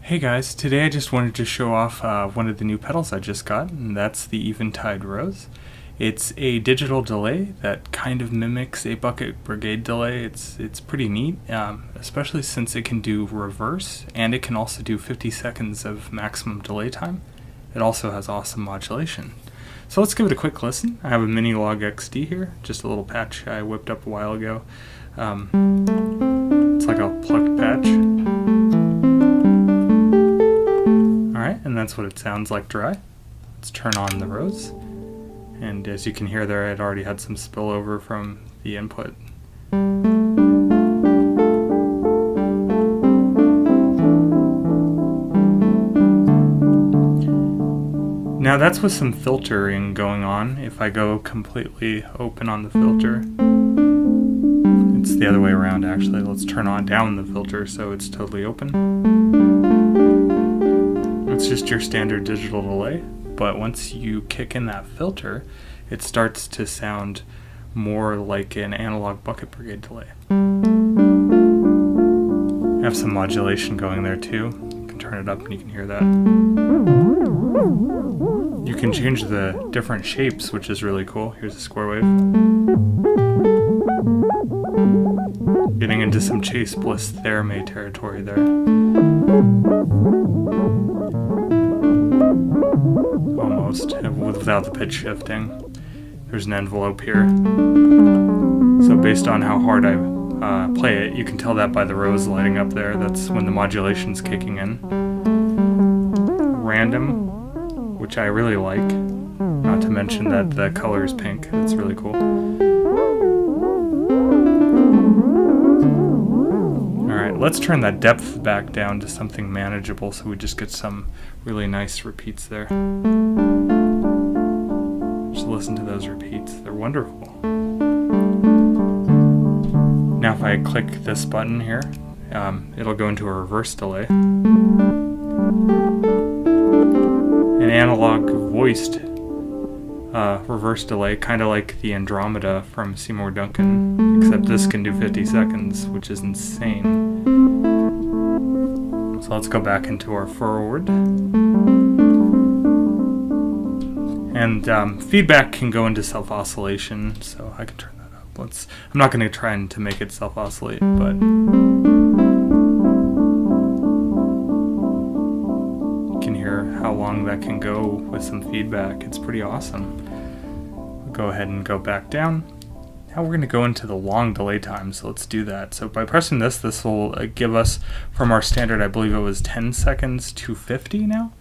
Hey guys, today I just wanted to show off one of the new pedals I just got, and that's the Eventide Rose. It's a digital delay that kind of mimics a bucket brigade delay. It's pretty neat, especially since it can do reverse, and it can also do 50 seconds of maximum delay time. It also has awesome modulation. So let's give it a quick listen. I have a Mini Log XD here, just a little patch I whipped up a while ago. It's like a plucked patch. And that's what it sounds like dry. Let's turn on the Rose. And as you can hear there, it already had some spillover from the input. Now that's with some filtering going on. If I go completely open on the filter, it's the other way around actually. Let's turn down the filter so it's totally open. It's just your standard digital delay, but once you kick in that filter, it starts to sound more like an analog bucket brigade delay. I have some modulation going there too. You can turn it up and you can hear that. You can change the different shapes, which is really cool. Here's a square wave. Getting into some Chase Bliss Theremin territory there. Almost, without the pitch shifting. There's an envelope here. So based on how hard I play it, you can tell that by the Rose lighting up there. That's when the modulation's kicking in. Random, which I really like. Not to mention that the color is pink. It's really cool. Alright, let's turn that depth back down to something manageable so we just get some really nice repeats there. Just listen to those repeats. They're wonderful. Now if I click this button here, it'll go into a reverse delay. An analog voiced reverse delay, kind of like the Andromeda from Seymour Duncan, except this can do 50 seconds, which is insane. So let's go back into our forward. And feedback can go into self-oscillation, so I can turn that up. I'm not going to try to make it self-oscillate, but you can hear how long that can go with some feedback. It's pretty awesome. We'll go ahead and go back down. Now we're going to go into the long delay time, so let's do that. So by pressing this will give us, from our standard, I believe it was 10 seconds to 50 now.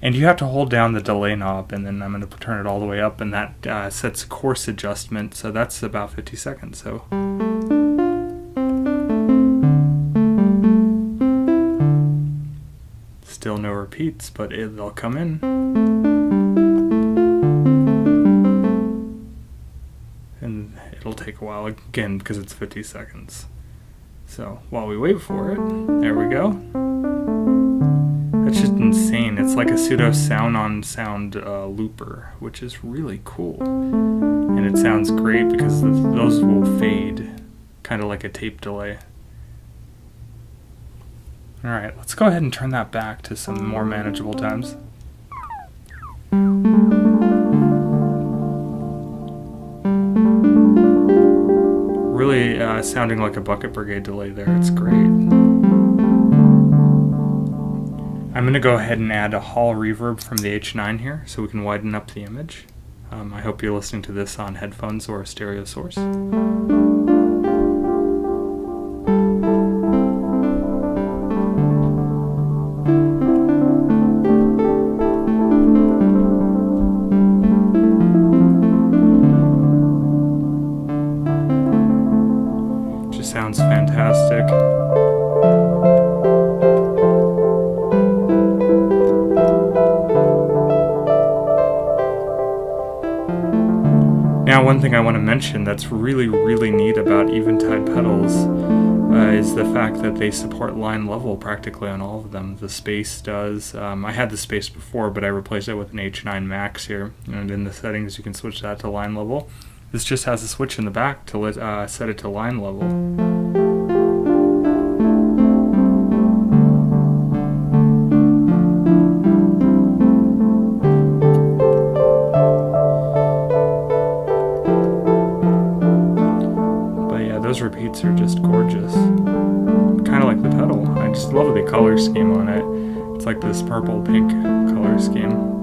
And you have to hold down the delay knob, and then I'm going to turn it all the way up, and that sets course adjustment, so that's about 50 seconds. So still no repeats, but they'll come in. And it'll take a while again because it's 50 seconds. So while we wait for it, there we go. That's just insane. It's like a pseudo sound-on-sound looper, which is really cool. And it sounds great because those will fade, kind of like a tape delay. Alright, let's go ahead and turn that back to some more manageable times. Really sounding like a bucket brigade delay there. It's great. I'm going to go ahead and add a hall reverb from the H9 here so we can widen up the image. I hope you're listening to this on headphones or a stereo source. Just sounds fantastic. Now one thing I want to mention that's really, really neat about Eventide pedals is the fact that they support line level practically on all of them. The Space does. I had the Space before, but I replaced it with an H9 Max here. And in the settings you can switch that to line level. This just has a switch in the back to set it to line level. just love the color scheme on it. It's like this purple-pink color scheme.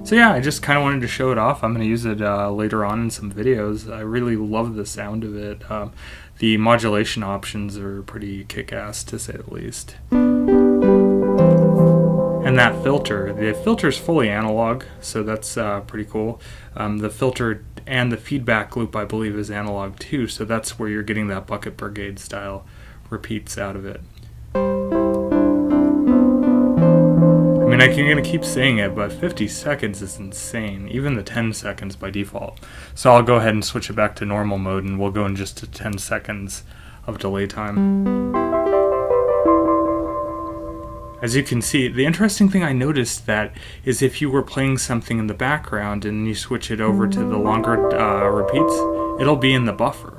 So yeah, I just kind of wanted to show it off. I'm going to use it later on in some videos. I really love the sound of it. The modulation options are pretty kick-ass, to say the least. And that filter, the filter's fully analog, so that's pretty cool. The filter and the feedback loop, I believe, is analog too, so that's where you're getting that Bucket Brigade style repeats out of it. I mean, I'm going to keep saying it, but 50 seconds is insane, even the 10 seconds by default. So I'll go ahead and switch it back to normal mode, and we'll go in just to 10 seconds of delay time. As you can see, the interesting thing I noticed that is if you were playing something in the background and you switch it over to the longer repeats, it'll be in the buffer.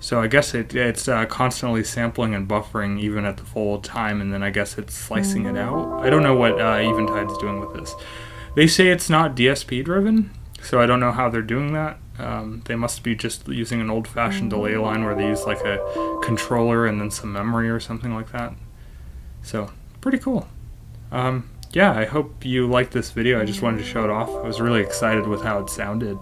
So I guess it's constantly sampling and buffering even at the full time, and then I guess it's slicing it out. I don't know what Eventide's doing with this. They say it's not DSP driven, so I don't know how they're doing that. They must be just using an old-fashioned delay line where they use like a controller and then some memory or something like that. So, pretty cool. Yeah, I hope you liked this video. I just wanted to show it off. I was really excited with how it sounded.